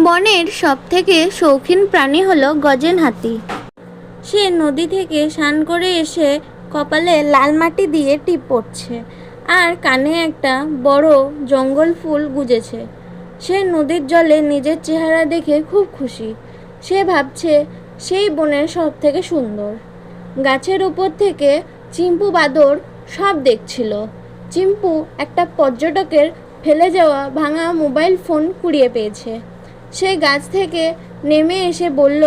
বনের সবথেকে শৌখিন প্রাণী হলো গজেন হাতি। সে নদী থেকে স্নান করে এসে কপালে লাল মাটি দিয়ে টিপ পড়ছে আর কানে একটা বড় জঙ্গল ফুল গুজেছে। সে নদীর জলে নিজের চেহারা দেখে খুব খুশি। সে ভাবছে সেই বনের সব থেকে সুন্দর। গাছের উপর থেকে চিম্পু বাদর সব দেখছিল। চিম্পু একটা পর্যটকের ফেলে যাওয়া ভাঙা মোবাইল ফোন কুড়িয়ে পেয়েছে। সে গাছ থেকে নেমে এসে বলল,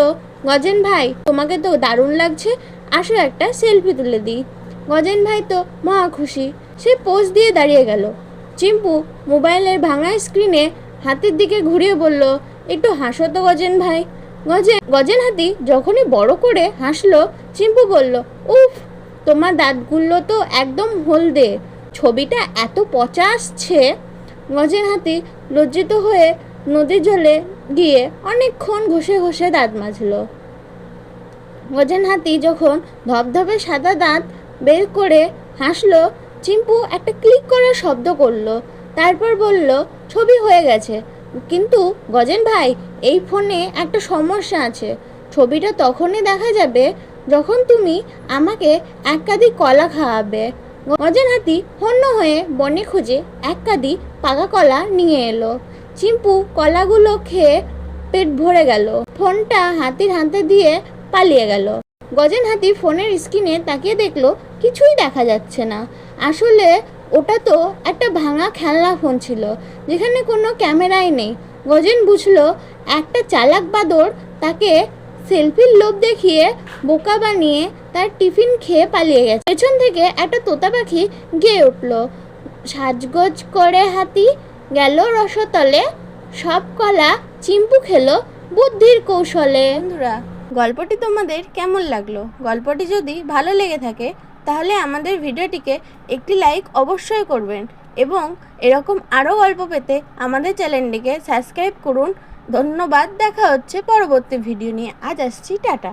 গজেন ভাই, তোমাকে তো দারুণ লাগছে, আসো একটা সেলফি তুলে দিই। গজেন ভাই তো মহা খুশি, সে পোজ দিয়ে দাঁড়িয়ে গেল। চিম্পু মোবাইলের ভাঙা স্ক্রিনে হাতির দিকে ঘুরিয়ে বলল, একটু হাসো তো গজেন ভাই। গজেন হাতি যখনই বড় করে হাসলো, চিম্পু বলল, উফ, তোমার দাঁতগুলো তো একদম হলদে, ছবিটা এত পচা আসছে। গজেন হাতি লজ্জিত হয়ে নদীর জলে গিয়ে অনেকক্ষণ ঘষে ঘষে দাঁত মাজল। গজেন হাতি যখন ধবধবে সাদা দাঁত বের করে হাসলো, চিম্পু একটা ক্লিক করার শব্দ করলো। তারপর বলল, ছবি হয়ে গেছে, কিন্তু গজেন ভাই, এই ফোনে একটা সমস্যা আছে। ছবিটা তখনই দেখা যাবে যখন তুমি আমাকে এক কাঁদি কলা খাওয়াবে। গজেন হাতি হন্য হয়ে বনে খুঁজে এক কাঁদি পাকা কলা নিয়ে এলো। চিম্পু কলাগুলো খেয়ে পেট ভরে গেল। ফোনটা হাতির হাতে দিয়ে পালিয়ে গেল। গজেন হাতি ফোনের স্ক্রিনে তাকিয়ে দেখলো কিছুই দেখা যাচ্ছে না। আসলে ওটা তো একটা ভাঙা খেলনা ফোন ছিল, যেখানে কোনো ক্যামেরাই নেই। গজেন বুঝলো একটা চালাক বাদর তাকে সেলফির লোভ দেখিয়ে বোকা বানিয়ে তার টিফিন খেয়ে পালিয়ে গেছে। পেছন থেকে একটা তোতা পাখি গেয়ে উঠল, সাজগোজ করে হাতি গেল রসতলে, সব কলা চিম্পু খেলো বুদ্ধির কৌশলে। বন্ধুরা, গল্পটি তোমাদের কেমন লাগলো? গল্পটি যদি ভালো লেগে থাকে তাহলে আমাদের ভিডিওটিকে একটি লাইক অবশ্যই করবেন এবং এরকম আরও গল্প পেতে আমাদের চ্যানেলটিকে সাবস্ক্রাইব করুন। ধন্যবাদ। দেখা হচ্ছে পরবর্তী ভিডিও নিয়ে। আজ আসছি, টাটা।